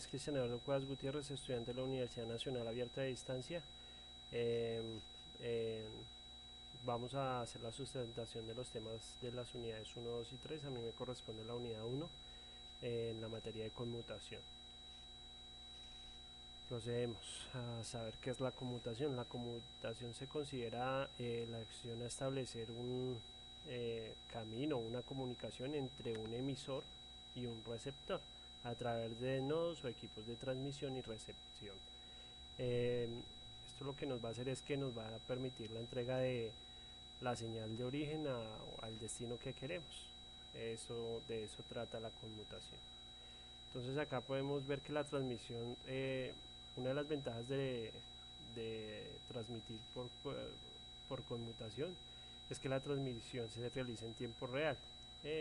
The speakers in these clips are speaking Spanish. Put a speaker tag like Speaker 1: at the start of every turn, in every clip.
Speaker 1: Cristian Eduardo Cuevas Gutiérrez, estudiante de la Universidad Nacional Abierta de Distancia. Vamos a hacer la sustentación de los temas de las unidades 1, 2 y 3. A mí me corresponde la unidad 1 en la materia de conmutación. Procedemos a saber qué es la conmutación. La conmutación se considera la acción a establecer un camino, una comunicación entre un emisor y un receptor a través de nodos o equipos de transmisión y recepción. Esto lo que nos va a hacer es que nos va a permitir la entrega de la señal de origen al destino que queremos. De eso trata la conmutación. Entonces acá podemos ver que la transmisión, una de las ventajas de transmitir por conmutación es que la transmisión se realiza en tiempo real,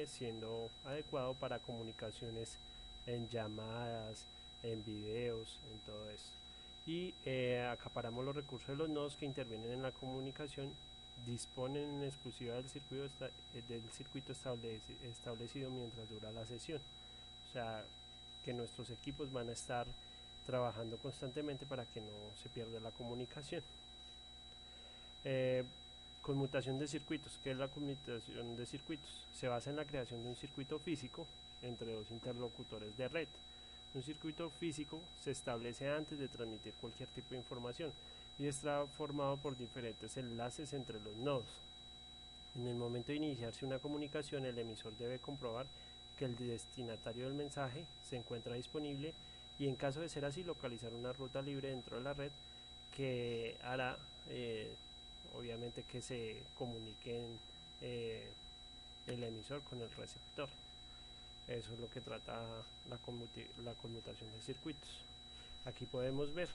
Speaker 1: siendo adecuado para comunicaciones en llamadas, en videos, en todo esto. Y acaparamos los recursos de los nodos que intervienen en la comunicación, disponen en exclusiva del circuito establecido mientras dura la sesión. O sea, que nuestros equipos van a estar trabajando constantemente para que no se pierda la comunicación. Conmutación de circuitos. ¿Qué es la conmutación de circuitos? Se basa en la creación de un circuito físico entre dos interlocutores de red. Un circuito físico se establece antes de transmitir cualquier tipo de información y está formado por diferentes enlaces entre los nodos. En el momento de iniciarse una comunicación, el emisor debe comprobar que el destinatario del mensaje se encuentra disponible y, en caso de ser así, localizar una ruta libre dentro de la red que hará obviamente que se comuniquen el emisor con el receptor. Eso es lo que trata la conmutación de circuitos. Aquí podemos ver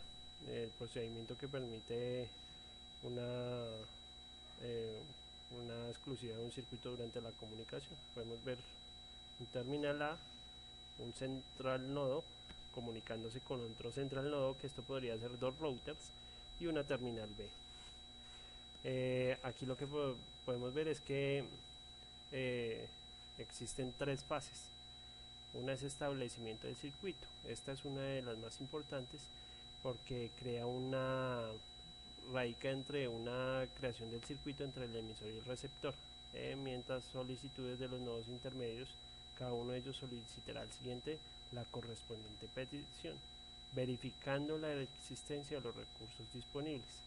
Speaker 1: el procedimiento que permite una, eh, una exclusividad de un circuito durante la comunicación. Podemos ver un terminal A, un central nodo comunicándose con otro central nodo, que esto podría ser dos routers, y una terminal B. Aquí lo que podemos ver es que existen tres fases. Una es establecimiento del circuito. Esta es una de las más importantes porque crea una radica entre una creación del circuito entre el emisor y el receptor, mientras solicitudes de los nodos intermedios, cada uno de ellos solicitará al siguiente la correspondiente petición, verificando la existencia de los recursos disponibles.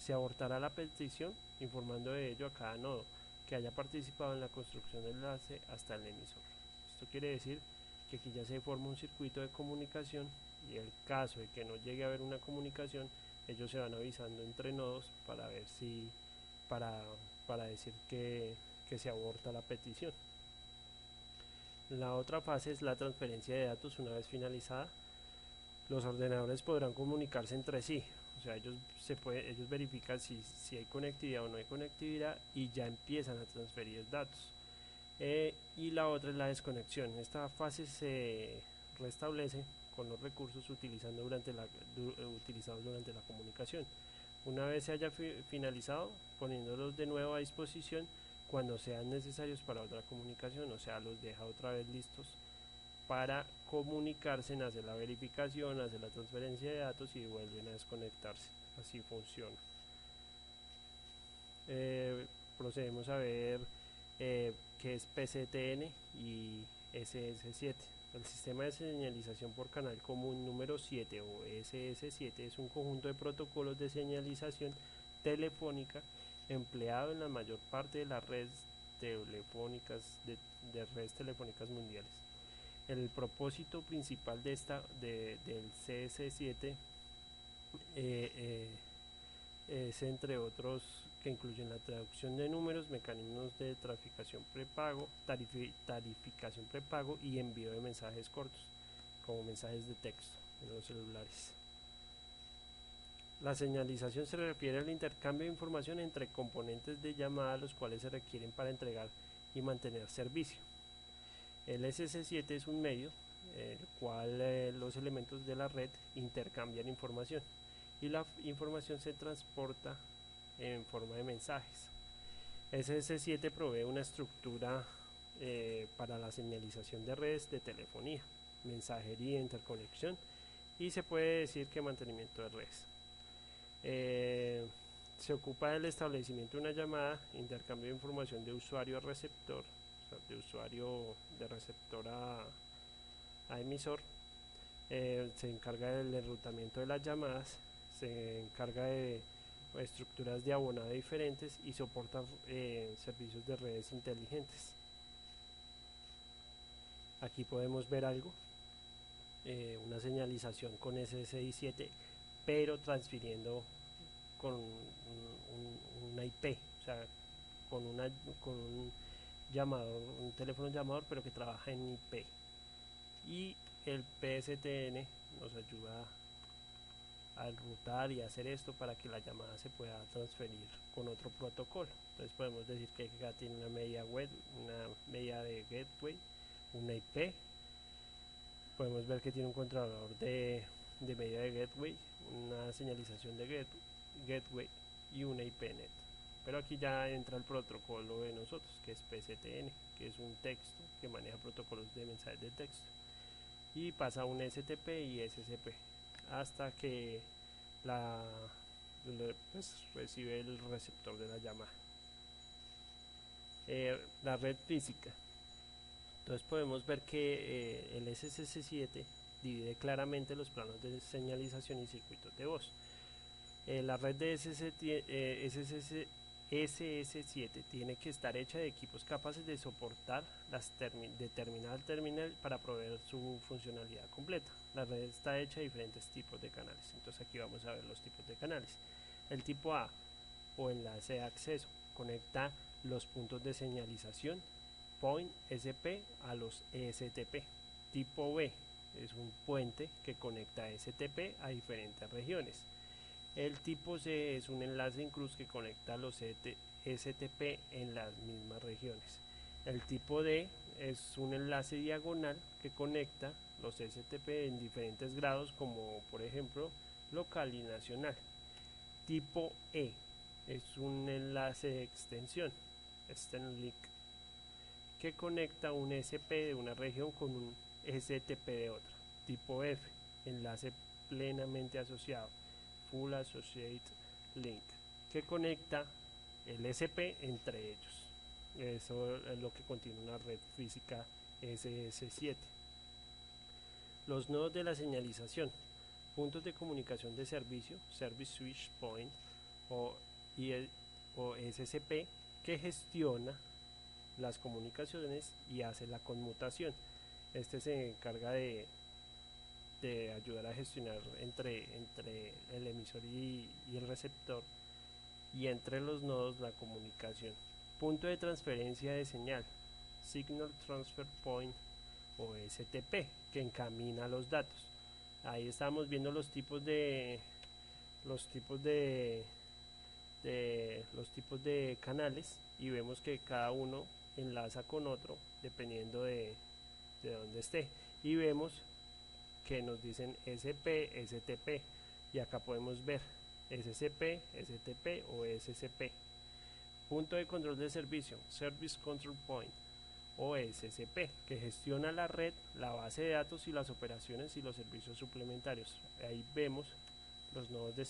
Speaker 1: Se abortará la petición informando de ello a cada nodo que haya participado en la construcción del enlace hasta el emisor. Esto quiere decir que aquí ya se forma un circuito de comunicación y en el caso de que no llegue a haber una comunicación, ellos se van avisando entre nodos para ver si para decir que se aborta la petición. La otra fase es la transferencia de datos. Una vez finalizada, los ordenadores podrán comunicarse entre sí. O sea, ellos verifican si hay conectividad o no hay conectividad y ya empiezan a transferir datos. Y la otra es la desconexión. Esta fase se restablece con los recursos utilizados durante la comunicación. Una vez se haya finalizado, poniéndolos de nuevo a disposición cuando sean necesarios para otra comunicación, o sea, los deja otra vez listos para comunicarse, hacer la verificación, hacer la transferencia de datos y vuelven a desconectarse. Así funciona. Procedemos a ver qué es PCTN y SS7. El sistema de señalización por canal común número 7 o SS7 es un conjunto de protocolos de señalización telefónica empleado en la mayor parte de las redes telefónicas de redes telefónicas mundiales. El propósito principal del CS7 es, entre otros, que incluyen la traducción de números, mecanismos de tarificación prepago y envío de mensajes cortos, como mensajes de texto en los celulares. La señalización se refiere al intercambio de información entre componentes de llamada, los cuales se requieren para entregar y mantener servicio. El SS7 es un medio el cual los elementos de la red intercambian información y la información se transporta en forma de mensajes. SS7 provee una estructura para la señalización de redes de telefonía, mensajería e interconexión y se puede decir que mantenimiento de redes. Eh, Se ocupa del establecimiento de una llamada, intercambio de información de usuario a receptor, o sea, de usuario de receptor a emisor. Se encarga del enrutamiento de las llamadas, se encarga de estructuras de abonado diferentes y soporta servicios de redes inteligentes. Aquí podemos ver algo, una señalización con SSI7, pero transfiriendo con una IP, o sea, con, una, con un llamador, un teléfono llamador, pero que trabaja en IP. Y el PSTN nos ayuda a enrutar y hacer esto para que la llamada se pueda transferir con otro protocolo. Entonces podemos decir que acá tiene una media web, una media de gateway, una IP. Podemos ver que tiene un controlador de media de gateway, una señalización de gateway y una IPNet. Pero aquí ya entra el protocolo de nosotros, que es PSTN, que es un texto que maneja protocolos de mensajes de texto. Y pasa a un STP y SCP hasta que la, pues, recibe el receptor de la llamada. La red física. Entonces podemos ver que el SSC7 divide claramente los planos de señalización y circuitos de voz. La red de SS7 tiene que estar hecha de equipos capaces de soportar de terminal a terminal para proveer su funcionalidad completa. La red está hecha de diferentes tipos de canales. Entonces aquí vamos a ver los tipos de canales. El tipo A o enlace de acceso conecta los puntos de señalización Point SP a los ESTP. Tipo B es un puente que conecta STP a diferentes regiones. El tipo C es un enlace en cruz que conecta los STP en las mismas regiones. El tipo D es un enlace diagonal que conecta los STP en diferentes grados, como por ejemplo local y nacional. Tipo E es un enlace de extensión, extend link, que conecta un SP de una región con un STP de otra. Tipo F, enlace plenamente asociado, Full Associate Link, que conecta el SP entre ellos. Eso es lo que contiene una red física SS7. Los nodos de la señalización, puntos de comunicación de servicio, Service Switch Point o, o SCP, que gestiona las comunicaciones y hace la conmutación. Este se encarga de ayudar a gestionar entre el emisor y el receptor, y entre los nodos la comunicación. Punto de transferencia de señal, Signal Transfer Point o STP, que encamina los datos. Ahí estamos viendo los tipos de los tipos de canales, y vemos que cada uno enlaza con otro dependiendo de donde esté, y vemos que nos dicen SP, STP, y acá podemos ver SCP, STP o SCP. Punto de control de servicio, Service Control Point o SCP, que gestiona la red, la base de datos y las operaciones y los servicios suplementarios. Ahí vemos los nodos de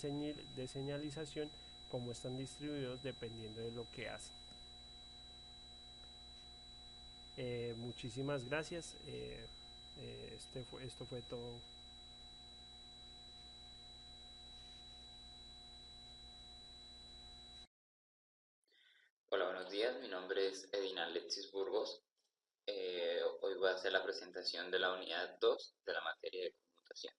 Speaker 1: señalización, cómo están distribuidos dependiendo de lo que hacen. Muchísimas gracias. Esto fue todo.
Speaker 2: Hola, buenos días. Mi nombre es Edina Alexis Burgos. Hoy voy a hacer la presentación de la unidad 2 de la materia de conmutación.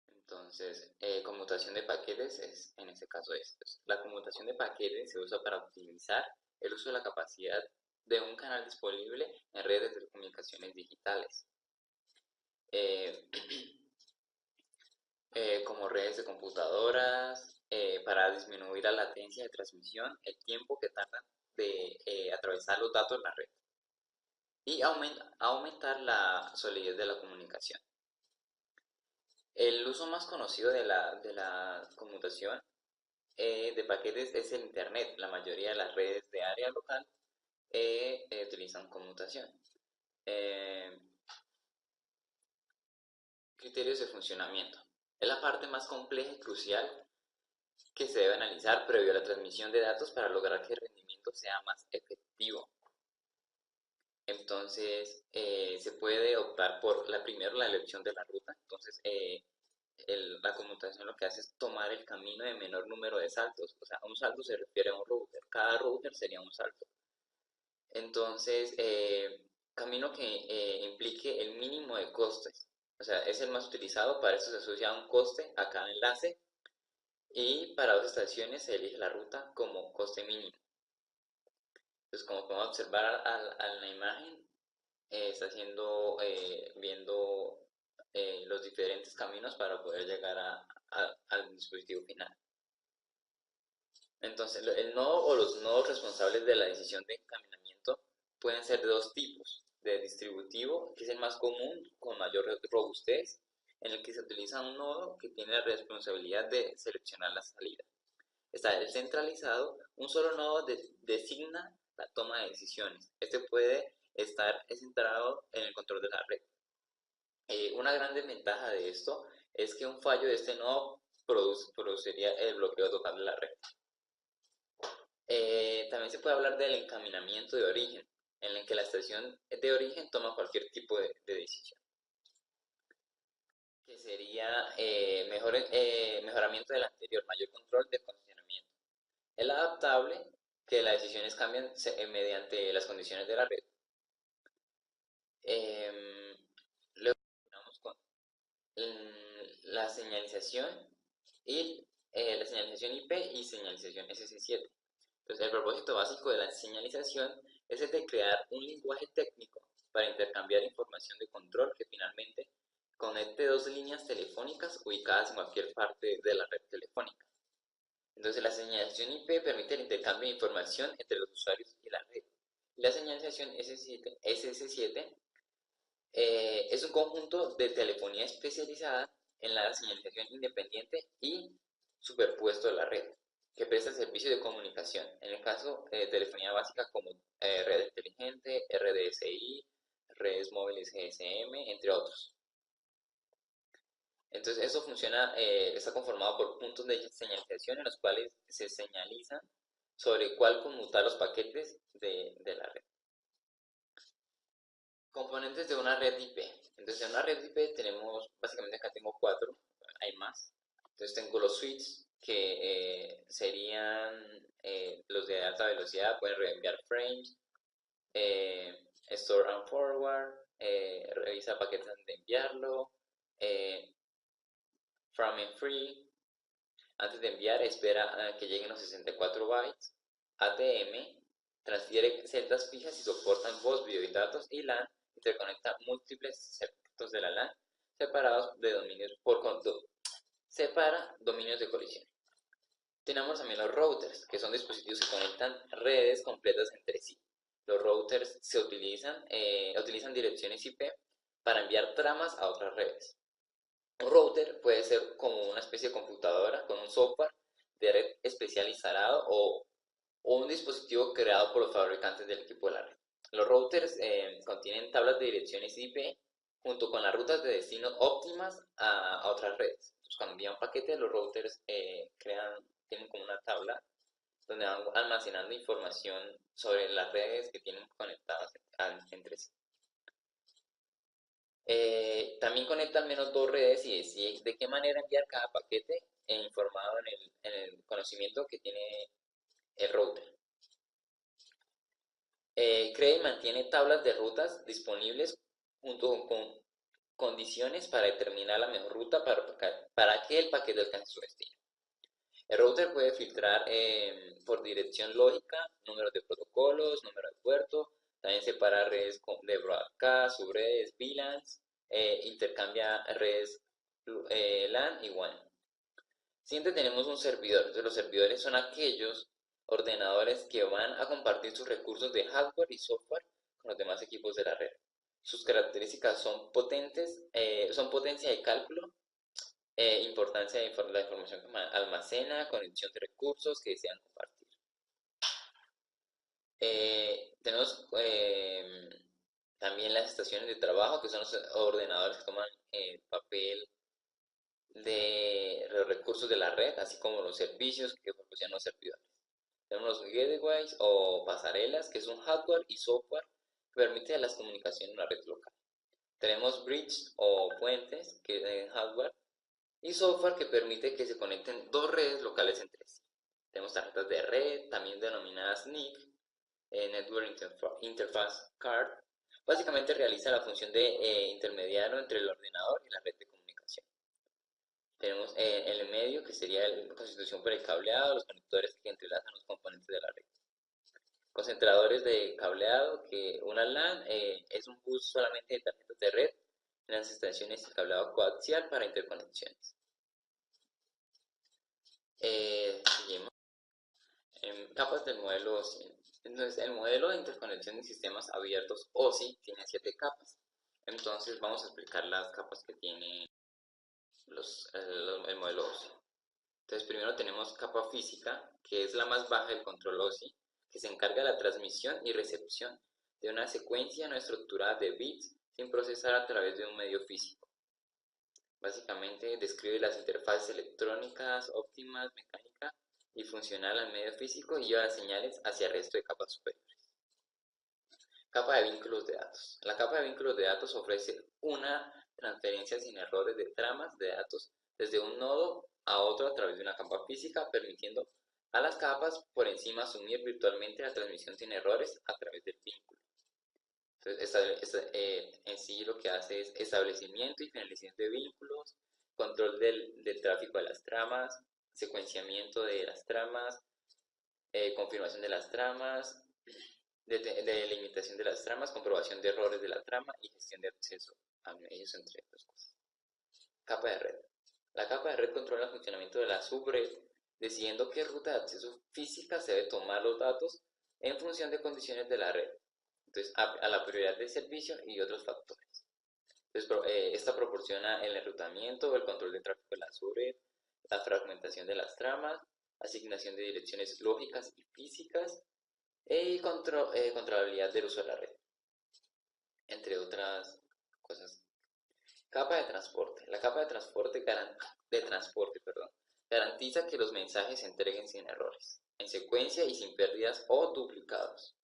Speaker 2: Entonces, conmutación de paquetes es en este caso esto. La conmutación de paquetes se usa para optimizar el uso de la capacidad de un canal disponible en redes de comunicaciones digitales, eh, como redes de computadoras, para disminuir la latencia de transmisión, el tiempo que tarda de atravesar los datos en la red, y aumentar la solidez de la comunicación. El uso más conocido de la conmutación de paquetes es el Internet. La mayoría de las redes de área local utilizan conmutación. Criterios de funcionamiento. Es la parte más compleja y crucial que se debe analizar previo a la transmisión de datos para lograr que el rendimiento sea más efectivo. Entonces, se puede optar por primero la elección de la ruta. Entonces, la conmutación lo que hace es tomar el camino de menor número de saltos. O sea, un salto se refiere a un router. Cada router sería un salto. Entonces, camino que implique el mínimo de costes. O sea, es el más utilizado. Para eso se asocia un coste a cada enlace. Y para otras estaciones se elige la ruta como coste mínimo. Entonces, como podemos observar a la imagen, está viendo los diferentes caminos para poder llegar al dispositivo final. Entonces, el nodo o los nodos responsables de la decisión de encaminamiento pueden ser de dos tipos: de distributivo, que es el más común, con mayor robustez, en el que se utiliza un nodo que tiene la responsabilidad de seleccionar la salida. Está el centralizado, un solo nodo designa la toma de decisiones. Este puede estar centrado en el control de la red. Una gran desventaja de esto es que un fallo de este nodo produciría el bloqueo total de la red. También se puede hablar del encaminamiento de origen, en el que la estación de origen toma cualquier tipo de decisión, que sería mejoramiento del anterior, mayor control del funcionamiento. El adaptable, que las decisiones cambian mediante las condiciones de la red. Luego continuamos con la señalización y la señalización IP y señalización SS7. Entonces, el propósito básico de la señalización es el de crear un lenguaje técnico para intercambiar información de control que finalmente conecte dos líneas telefónicas ubicadas en cualquier parte de la red telefónica. Entonces, la señalización IP permite el intercambio de información entre los usuarios y la red. La señalización SS7 es un conjunto de telefonía especializada en la señalización independiente y superpuesto de la red, que presta servicio de comunicación. En el caso de telefonía básica como red inteligente, RDSI, redes móviles GSM, entre otros. Entonces, eso funciona, está conformado por puntos de señalización en los cuales se señaliza sobre cuál conmutar los paquetes de la red. Componentes de una red IP. Entonces, en una red IP tenemos, básicamente acá tengo 4, hay más. Entonces, tengo los switches, que serían los de alta velocidad, pueden reenviar frames, store and forward, revisa paquetes antes de enviarlo, from and free, antes de enviar espera a que lleguen los 64 bytes, ATM, transfiere celdas fijas y soportan voz, video y datos, y LAN, interconecta múltiples segmentos de la LAN separados de dominios separa dominios de colisión. Tenemos también los routers, que son dispositivos que conectan redes completas entre sí. Los routers utilizan direcciones IP para enviar tramas a otras redes. Un router puede ser como una especie de computadora con un software de red especial instalado o un dispositivo creado por los fabricantes del equipo de la red. Los routers contienen tablas de direcciones IP junto con las rutas de destino óptimas a otras redes. Entonces, cuando envían paquetes, los routers tienen como una tabla donde van almacenando información sobre las redes que tienen conectadas entre sí. También conecta al menos dos redes y decide de qué manera enviar cada paquete informado en el conocimiento que tiene el router. Crea y mantiene tablas de rutas disponibles junto con condiciones para determinar la mejor ruta para que el paquete alcance su destino. El router puede filtrar por dirección lógica, números de protocolos, número de puerto, también separa redes de broadcast, subredes, VLANs, intercambia redes LAN y WAN. Siguiente tenemos un servidor. Entonces, los servidores son aquellos ordenadores que van a compartir sus recursos de hardware y software con los demás equipos de la red. Sus características son potencia de cálculo, importancia de la información que almacena, conexión de recursos que desean compartir. Tenemos También las estaciones de trabajo, que son los ordenadores que toman el papel de los recursos de la red, así como los servicios que proporcionan los servidores. Tenemos los gateways o pasarelas, que es un hardware y software que permite las comunicaciones en la red local. Tenemos bridges o puentes, que es hardware, y software que permite que se conecten dos redes locales entre sí. Tenemos tarjetas de red, también denominadas NIC, Network Interface Card. Básicamente realiza la función de intermediario entre el ordenador y la red de comunicación. Tenemos en el medio, que sería la constitución por el cableado, los conectores que entrelazan los componentes de la red. Concentradores de cableado, que una LAN es un bus solamente de tarjetas de red en las estaciones de cableado coaxial para interconexiones. Seguimos. Capas del modelo OSI. Entonces, el modelo de interconexión de sistemas abiertos OSI tiene 7 capas. Entonces, vamos a explicar las capas que tiene el modelo OSI. Entonces, primero tenemos capa física, que es la más baja del control OSI, que se encarga de la transmisión y recepción de una secuencia no estructurada de bits sin procesar a través de un medio físico. Básicamente describe las interfaces electrónicas, óptimas, mecánicas y funcional al medio físico y lleva las señales hacia el resto de capas superiores. Capa de vínculos de datos. La capa de vínculos de datos ofrece una transferencia sin errores de tramas de datos desde un nodo a otro a través de una capa física, permitiendo a las capas por encima asumir virtualmente la transmisión sin errores a través del vínculo. Entonces, en sí lo que hace es establecimiento y finalización de vínculos, control del tráfico de las tramas, secuenciamiento de las tramas, confirmación de las tramas, delimitación de las tramas, comprobación de errores de la trama y gestión de acceso a ellos, entre otras cosas. Capa de red. La capa de red controla el funcionamiento de la subred, decidiendo qué ruta de acceso física se debe tomar los datos en función de condiciones de la red. Entonces, a la prioridad del servicio y otros factores. Entonces, esta proporciona el enrutamiento o el control del tráfico de la subred, la fragmentación de las tramas, asignación de direcciones lógicas y físicas, y controlabilidad del uso de la red, entre otras cosas. Capa de transporte. La capa de transporte, garantiza que los mensajes se entreguen sin errores, en secuencia y sin pérdidas o duplicados.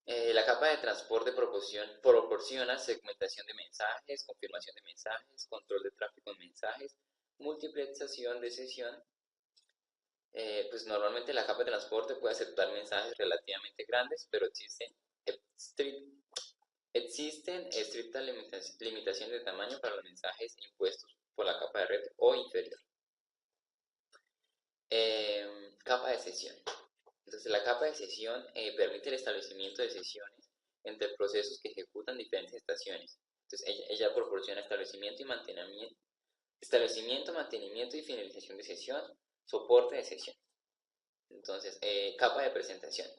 Speaker 2: La capa de transporte proporciona segmentación de mensajes, confirmación de mensajes, control de tráfico de mensajes, multiplexación de sesión. Pues normalmente la capa de transporte puede aceptar mensajes relativamente grandes, pero existen estrictas limitaciones de tamaño para los mensajes impuestos por la capa de red o inferior. Capa de sesión. Entonces, la capa de sesión permite el establecimiento de sesiones entre procesos que ejecutan diferentes estaciones. Entonces, ella proporciona establecimiento, mantenimiento y finalización de sesión, soporte de sesión. Entonces, capa de presentación.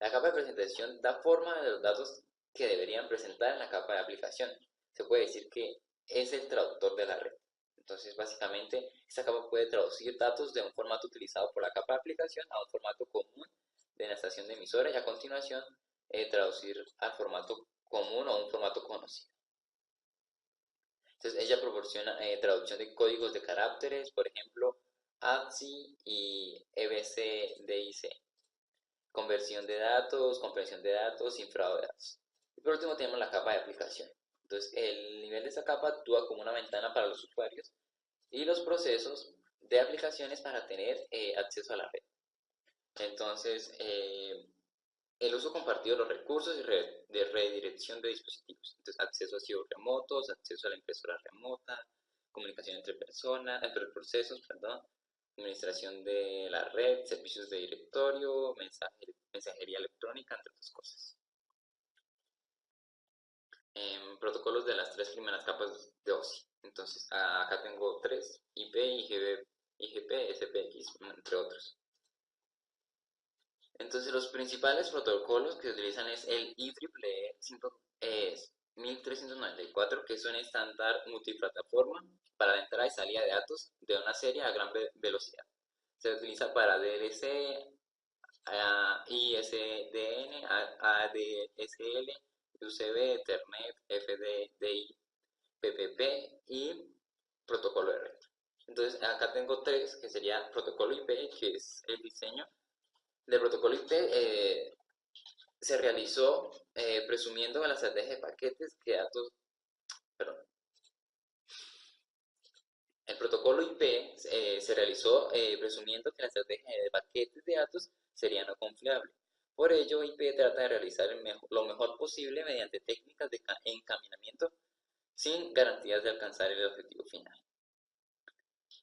Speaker 2: La capa de presentación da forma a los datos que deberían presentar en la capa de aplicación. Se puede decir que es el traductor de la red. Entonces, básicamente, esta capa puede traducir datos de un formato utilizado por la capa de aplicación a un formato común de la estación de emisora y a continuación traducir al formato común o un formato conocido. Entonces, ella proporciona traducción de códigos de caracteres, por ejemplo, ASCII y EBCDIC. Conversión de datos, comprensión de datos, cifrado de datos. Y por último tenemos la capa de aplicación. Entonces, el nivel de esta capa actúa como una ventana para los usuarios y los procesos de aplicaciones para tener acceso a la red. Entonces, el uso compartido de los recursos y de redirección de dispositivos. Entonces, acceso a archivos remotos, acceso a la impresora remota, comunicación entre procesos, administración de la red, servicios de directorio, mensajería electrónica, entre otras cosas. Protocolos de las 3 primeras capas de OSI. Entonces, acá tengo 3, IP, IGP, SPX, entre otros. Entonces, los principales protocolos que se utilizan es el IEEE 1394, que es un estándar multiplataforma para la entrada y salida de datos de una serie a gran velocidad. Se utiliza para DLC, ISDN, ADSL, UCB, Ethernet, FDDI, PPP y protocolo de red. Entonces acá tengo tres, que sería protocolo IP, que es el diseño del protocolo IP. Se realizó presumiendo que la estrategia de paquetes que datos, perdón, el protocolo IP se realizó presumiendo que la estrategia de paquetes de datos sería no confiable. Por ello, IP trata de realizar lo mejor posible mediante técnicas de encaminamiento sin garantías de alcanzar el objetivo final.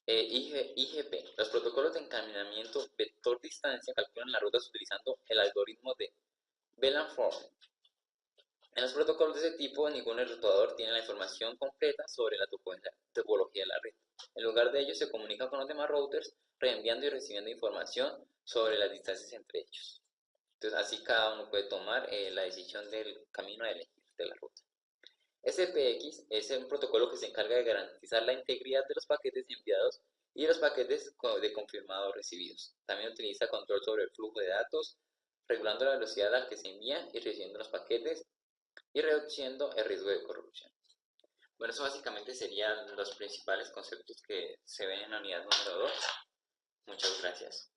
Speaker 2: IGP. Los protocolos de encaminamiento vector distancia calculan las rutas utilizando el algoritmo de Belan-Form. En los protocolos de ese tipo, ningún enrutador tiene la información completa sobre la topología de la red. En lugar de ello, se comunica con los demás routers, reenviando y recibiendo información sobre las distancias entre ellos. Entonces, así cada uno puede tomar la decisión del camino a elegir de la ruta. SPX es un protocolo que se encarga de garantizar la integridad de los paquetes enviados y de los paquetes de confirmados recibidos. También utiliza control sobre el flujo de datos, regulando la velocidad a la que se envían y recibiendo los paquetes y reduciendo el riesgo de corrupción. Bueno, eso básicamente serían los principales conceptos que se ven en la unidad número 2. Muchas gracias.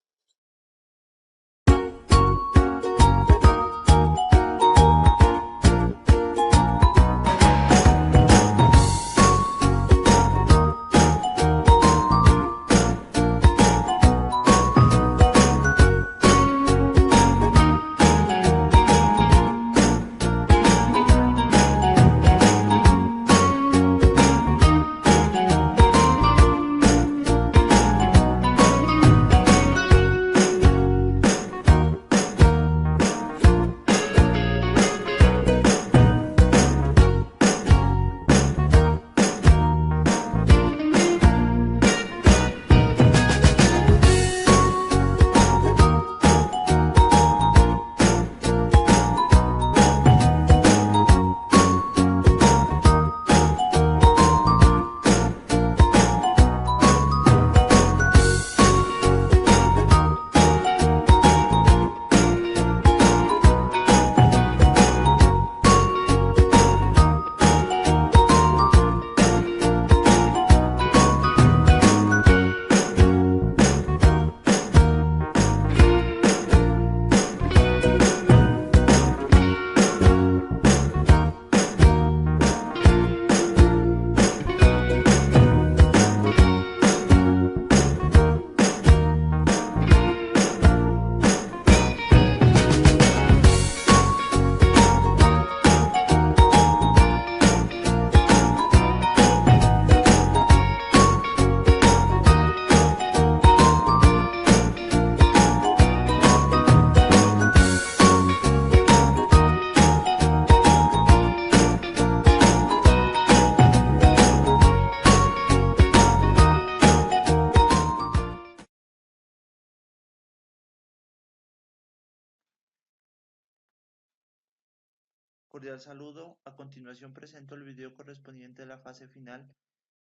Speaker 3: Cordial saludo. A continuación presento el video correspondiente a la fase final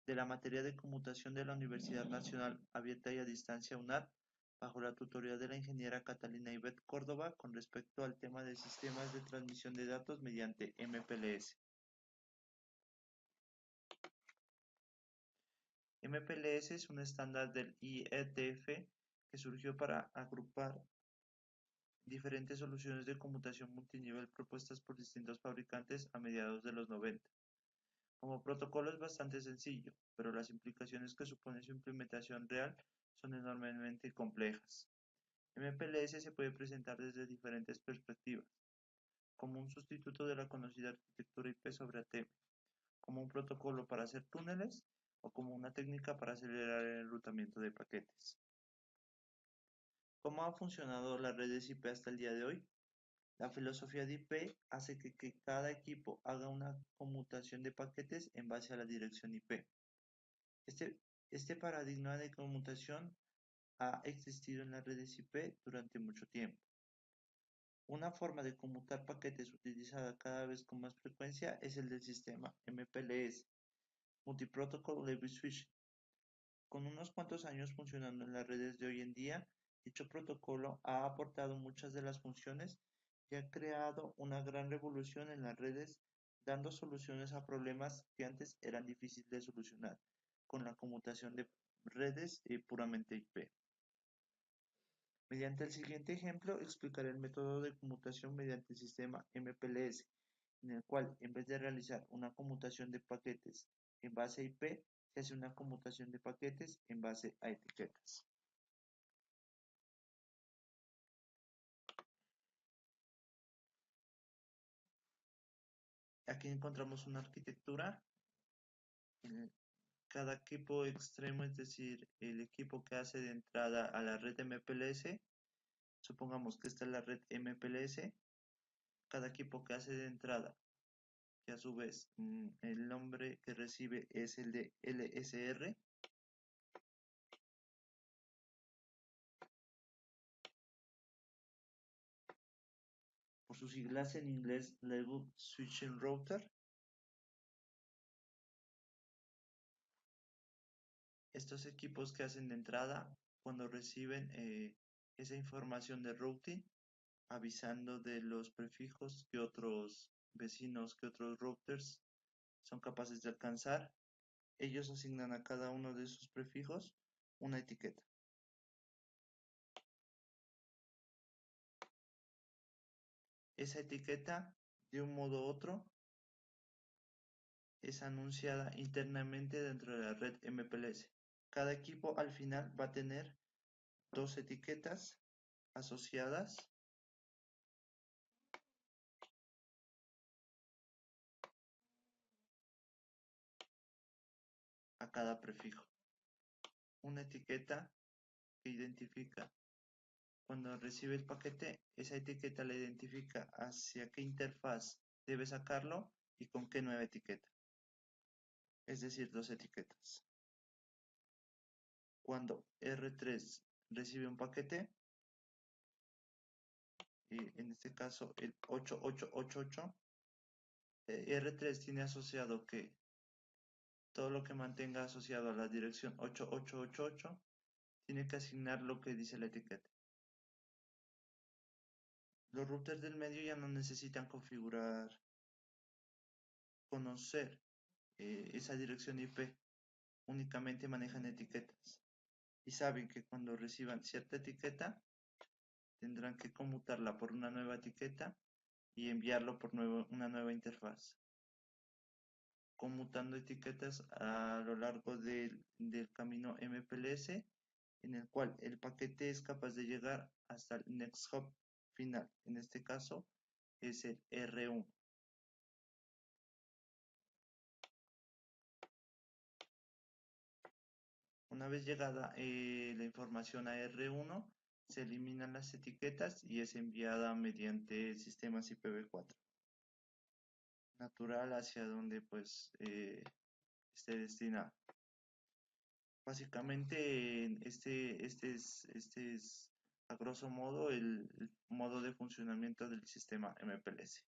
Speaker 3: de la materia de conmutación de la Universidad Nacional Abierta y a Distancia UNAD, bajo la tutoría de la ingeniera Catalina Ibet Córdoba, con respecto al tema de sistemas de transmisión de datos mediante MPLS. MPLS es un estándar del IETF que surgió para agrupar diferentes soluciones de conmutación multinivel propuestas por distintos fabricantes a mediados de los 90. Como protocolo es bastante sencillo, pero las implicaciones que supone su implementación real son enormemente complejas. MPLS se puede presentar desde diferentes perspectivas, como un sustituto de la conocida arquitectura IP sobre ATM, como un protocolo para hacer túneles o como una técnica para acelerar el enrutamiento de paquetes. ¿Cómo ha funcionado las redes IP hasta el día de hoy? La filosofía de IP hace que cada equipo haga una conmutación de paquetes en base a la dirección IP. Este paradigma de conmutación ha existido en las redes IP durante mucho tiempo. Una forma de conmutar paquetes utilizada cada vez con más frecuencia es el del sistema MPLS, Multiprotocol Level Switching. Con unos cuantos años funcionando en las redes de hoy en día, Dicho protocolo ha aportado muchas de las funciones y ha creado una gran revolución en las redes, dando soluciones a problemas que antes eran difíciles de solucionar con la conmutación de redes puramente IP. Mediante el siguiente ejemplo explicaré el método de conmutación mediante el sistema MPLS, en el cual en vez de realizar una conmutación de paquetes en base a IP, se hace una conmutación de paquetes en base a etiquetas. Aquí encontramos una arquitectura. Cada equipo extremo, es decir, el equipo que hace de entrada a la red MPLS, supongamos que esta es la red MPLS, cada equipo que hace de entrada, que a su vez el nombre que recibe es el de LSR, por sus siglas en inglés Level Switching Router. Estos equipos que hacen de entrada, cuando reciben esa información de routing, avisando de los prefijos que otros vecinos, que otros routers son capaces de alcanzar, ellos asignan a cada uno de sus prefijos una etiqueta. Esa etiqueta, de un modo u otro, es anunciada internamente dentro de la red MPLS. Cada equipo al final va a tener dos etiquetas asociadas a cada prefijo. Una etiqueta que identifica cuando recibe el paquete, esa etiqueta le identifica hacia qué interfaz debe sacarlo y con qué nueva etiqueta. Es decir, dos etiquetas. Cuando R3 recibe un paquete, en este caso el 8888, R3 tiene asociado que todo lo que mantenga asociado a la dirección 8888 tiene que asignar lo que dice la etiqueta. Los routers del medio ya no necesitan conocer esa dirección IP, únicamente manejan etiquetas y saben que cuando reciban cierta etiqueta tendrán que conmutarla por una nueva etiqueta y enviarlo por una nueva interfaz, conmutando etiquetas a lo largo del camino MPLS, en el cual el paquete es capaz de llegar hasta el next hop final. En este caso es el R1. Una vez llegada la información a R1, se eliminan las etiquetas y es enviada mediante sistemas IPv4 natural hacia donde pues esté destinado. Básicamente este es a grosso modo el modo de funcionamiento del sistema MPLS.